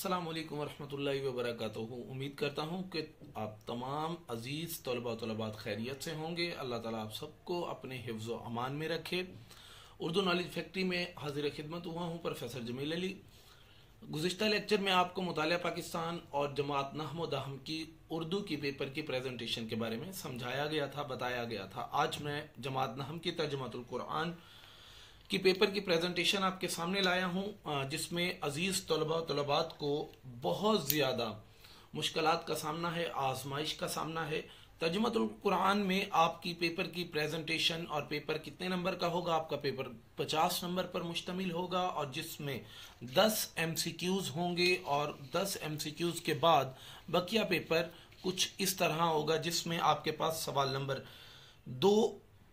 अस्सलामु अलैकुम वरहमतुल्लाहि वबरकातुहू। उम्मीद करता हूँ कि आप तमाम अज़ीज़ तलबा तलबात खैरियत से होंगे। अल्लाह ताला आप सबको अपने हिफ्ज़ व अमान में रखे। उर्दू नॉलेज फैक्ट्री में हाजिर खिदमत हुआ हूँ प्रोफेसर जमील अली। गुज़िश्ता लेक्चर में आपको मुतालिया पाकिस्तान और जमात नहम व दहम की उर्दू की पेपर की प्रेजेंटेशन के बारे में समझाया गया था, बताया गया था। आज मैं जमात नहम की तर्जुमातुल कुरान की पेपर की प्रेजेंटेशन आपके सामने लाया हूँ, जिसमें अजीज़ तलबा तलबात को बहुत ज़्यादा मुश्किलात का सामना है, आजमाइश का सामना है। तर्जुमातुल कुरान में आपकी पेपर की प्रेजेंटेशन और पेपर कितने नंबर का होगा? आपका पेपर 50 नंबर पर मुश्तमिल होगा और जिसमें 10 MCQs होंगे और 10 MCQs के बाद बकिया पेपर कुछ इस तरह होगा जिसमें आपके पास सवाल नंबर 2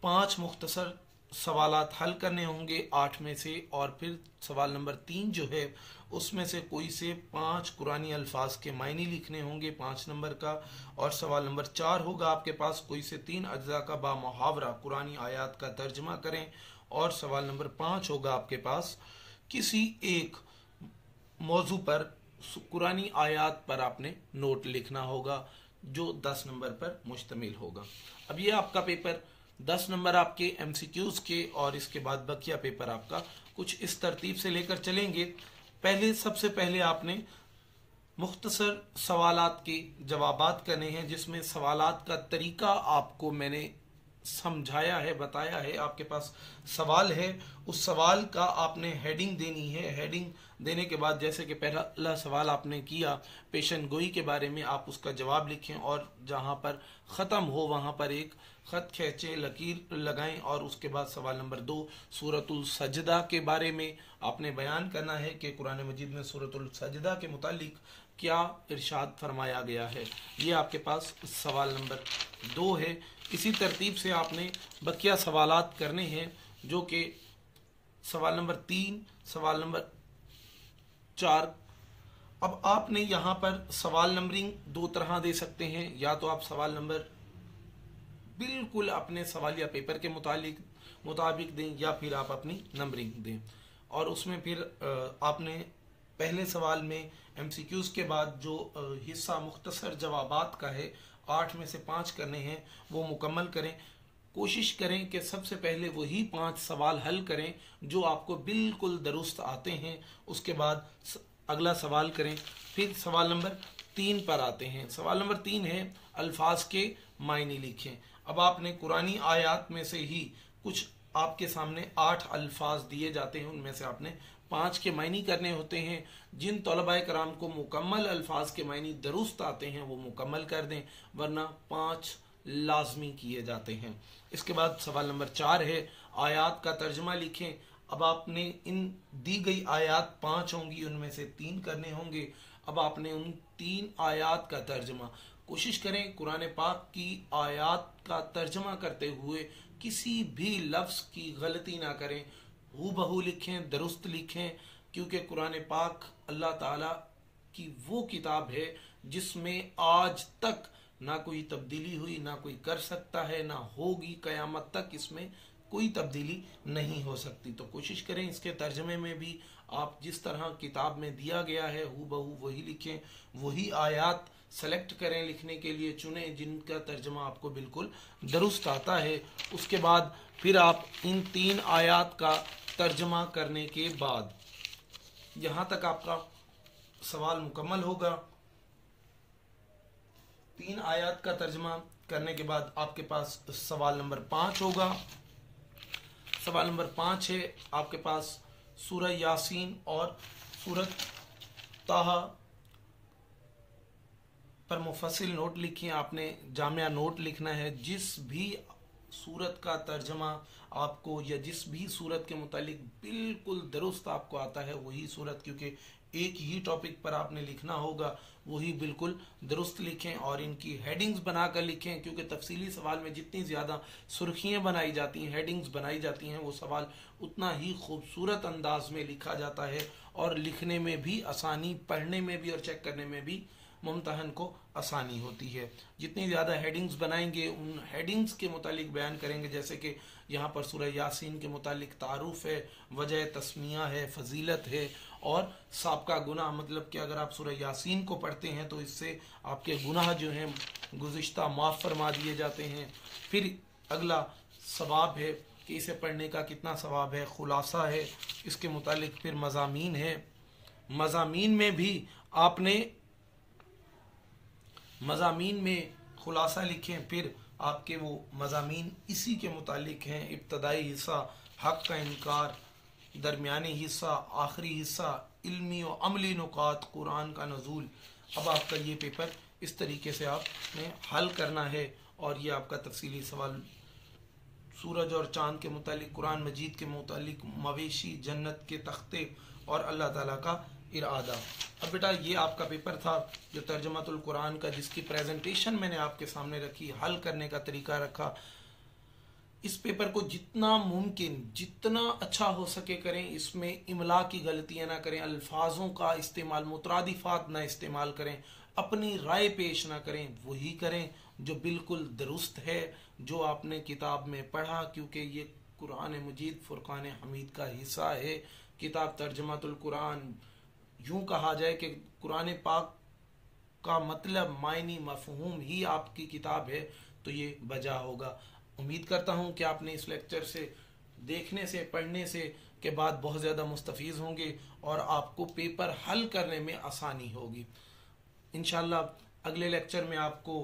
5 मुख्तसर सवालात हल करने होंगे 8 में से, और फिर सवाल नंबर 3 जो है उसमें से कोई से 5 कुरानी अल्फाज के मायने लिखने होंगे 5 नंबर का, और सवाल नंबर 4 होगा आपके पास कोई से 3 अज्जा का बा मुहावरा कुरानी आयात का तर्जमा करें, और सवाल नंबर 5 होगा आपके पास किसी एक मौजू पर कुरानी आयात पर आपने नोट लिखना होगा जो 10 नंबर पर मुश्तमिल होगा। अब ये आपका पेपर 10 नंबर आपके MCQs के, और इसके बाद बकिया पेपर आपका कुछ इस तरतीब से लेकर चलेंगे। सबसे पहले आपने मुख्तसर सवालात के जवाबात करने हैं, जिसमें सवालात का तरीका आपको मैंने समझाया है, बताया है। आपके पास सवाल है, उस सवाल का आपने हेडिंग देनी है। हेडिंग देने के बाद जैसे कि पहला सवाल आपने किया पेशन गोई के बारे में, आप उसका जवाब लिखें और जहां पर ख़त्म हो वहां पर एक ख़त खींचे, लकीर लगाएं, और उसके बाद सवाल नंबर 2 सूरतुल सजदा के बारे में आपने बयान करना है कि कुरान मजीद में सूरतुल सजदा के मुतालिक क्या इरशाद फरमाया गया है। ये आपके पास सवाल नंबर 2 है। इसी तरतीब से आपने बकिया सवालात करने हैं, जो कि सवाल नंबर 3, सवाल नंबर 4। अब आपने यहाँ पर सवाल नंबरिंग 2 तरह दे सकते हैं, या तो आप सवाल नंबर बिल्कुल अपने सवालिया पेपर के मुताबिक दें, या फिर आप अपनी नंबरिंग दें। और उसमें फिर आपने पहले सवाल में MCQs के बाद जो हिस्सा मुख्तसर जवाबात का है 8 में से 5 करने हैं, वो मुकम्मल करें। कोशिश करें कि सबसे पहले वही 5 सवाल हल करें जो आपको बिल्कुल दुरुस्त आते हैं, उसके बाद अगला सवाल करें। फिर सवाल नंबर 3 पर आते हैं। सवाल नंबर 3 है अल्फाज के मायने लिखें। अब आपने कुरानी आयात में से ही कुछ आपके सामने 8 अल्फाज दिए जाते हैं, उनमें से आपने 5 के मायने करने होते हैं। जिन तलबाए कराम को मुकम्मल अल्फाज के मायने दुरुस्त आते हैं वो मुकम्मल कर दें, वरना 5 लाजमी किए जाते हैं। इसके बाद सवाल नंबर 4 है आयात का तर्जमा लिखें। अब आपने इन दी गई आयात 5 होंगी, उनमें से 3 करने होंगे। अब आपने उन 3 आयात का तर्जमा, कोशिश करें कुरान पाक की आयात का तर्जमा करते हुए किसी भी लफ्ज़ की गलती ना करें, हूबहू लिखें, दुरुस्त लिखें, क्योंकि कुरान पाक अल्लाह ताला की वो किताब है जिसमें आज तक ना कोई तब्दीली हुई, ना कोई कर सकता है, ना होगी, क़यामत तक इसमें कोई तब्दीली नहीं हो सकती। तो कोशिश करें इसके तर्जमे में भी आप जिस तरह किताब में दिया गया है हूबहू वही लिखें, वही आयात सेलेक्ट करें लिखने के लिए, चुनें जिनका तर्जमा आपको बिल्कुल दुरुस्त आता है। उसके बाद फिर आप इन 3 आयात का तर्जमा करने के बाद यहाँ तक आपका सवाल मुकम्मल होगा। 3 आयात का तर्जमा करने के बाद आपके पास सवाल नंबर 5 होगा। सवाल नंबर 5 है आपके पास सूरह यासीन और सूरत ताहा पर मुफस्सिल नोट लिखिए। आपने जामिया नोट लिखना है। जिस भी सूरत का तर्जमा आपको या जिस भी सूरत के मुतालिक बिल्कुल दुरुस्त आपको आता है वही सूरत, क्योंकि एक ही टॉपिक पर आपने लिखना होगा, वही बिल्कुल दुरुस्त लिखें और इनकी हेडिंग्स बनाकर लिखें, क्योंकि तफसीली सवाल में जितनी ज़्यादा सुर्खियाँ बनाई जाती हैं, हेडिंग्स बनाई जाती हैं, वो सवाल उतना ही खूबसूरत अंदाज में लिखा जाता है और लिखने में भी आसानी, पढ़ने में भी और चेक करने में भी मुम्तहन को आसानी होती है। जितनी ज़्यादा हेडिंग्स बनाएंगे उन हेडिंग्स के मुतालिक बयान करेंगे, जैसे कि यहाँ पर सूरह यासीन के मुतालिक तारुफ है, वजह तस्मिया है, फजीलत है और साबका गुनाह, मतलब कि अगर आप सूरह यासीन को पढ़ते हैं तो इससे आपके गुनाह जो हैं गुज़िश्ता माफ़ फरमा दिए जाते हैं। फिर अगला सवाब है कि इसे पढ़ने का कितना सवाब है, खुलासा है इसके मुतालिक, फिर मज़ामीन है, मज़ामीन में भी आपने मज़ामीन में खुलासा लिखें, फिर आपके वो मज़ामीन इसी के मुतालिक हैं। इब्तदाई हिस्सा हक़ का इनकार, दरमियानी हिस्सा, आखिरी हिस्सा इल्मी और अमली नुकात, कुरान का नज़ूल। अब आपका ये पेपर इस तरीके से आपने हल करना है और ये आपका तफसीली सवाल सूरज और चाँद के मुतालिक, कुरान मजीद के मुतालिक, मवेशी, जन्नत के तख्ते और अल्लाह ताला का इरादा। अब बेटा ये आपका पेपर था जो तर्जुमातुल कुरान का, जिसकी प्रेजेंटेशन मैंने आपके सामने रखी, हल करने का तरीका रखा। इस पेपर को जितना मुमकिन जितना अच्छा हो सके करें, इसमें इमला की गलतियां ना करें, अल्फाजों का इस्तेमाल, मुतरादिफात ना इस्तेमाल करें, अपनी राय पेश ना करें, वही करें जो बिल्कुल दुरुस्त है, जो आपने किताब में पढ़ा, क्योंकि ये कुरान मजीद फुरकान हमीद का हिस्सा है। किताब तर्जुमातुल कुरान, यूं कहा जाए कि कुरान पाक का मतलब, मायनी, मफहूम ही आपकी किताब है, तो ये बजा होगा। उम्मीद करता हूँ कि आपने इस लेक्चर से देखने से, पढ़ने से के बाद बहुत ज़्यादा मुस्तफ़ीज़ होंगे और आपको पेपर हल करने में आसानी होगी। इंशाअल्लाह अगले लेक्चर में आपको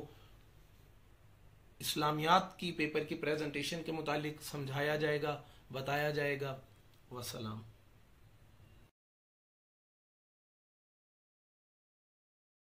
इस्लामियात की पेपर की प्रेजेंटेशन के मुतालिक समझाया जाएगा, बताया जाएगा। वसलाम।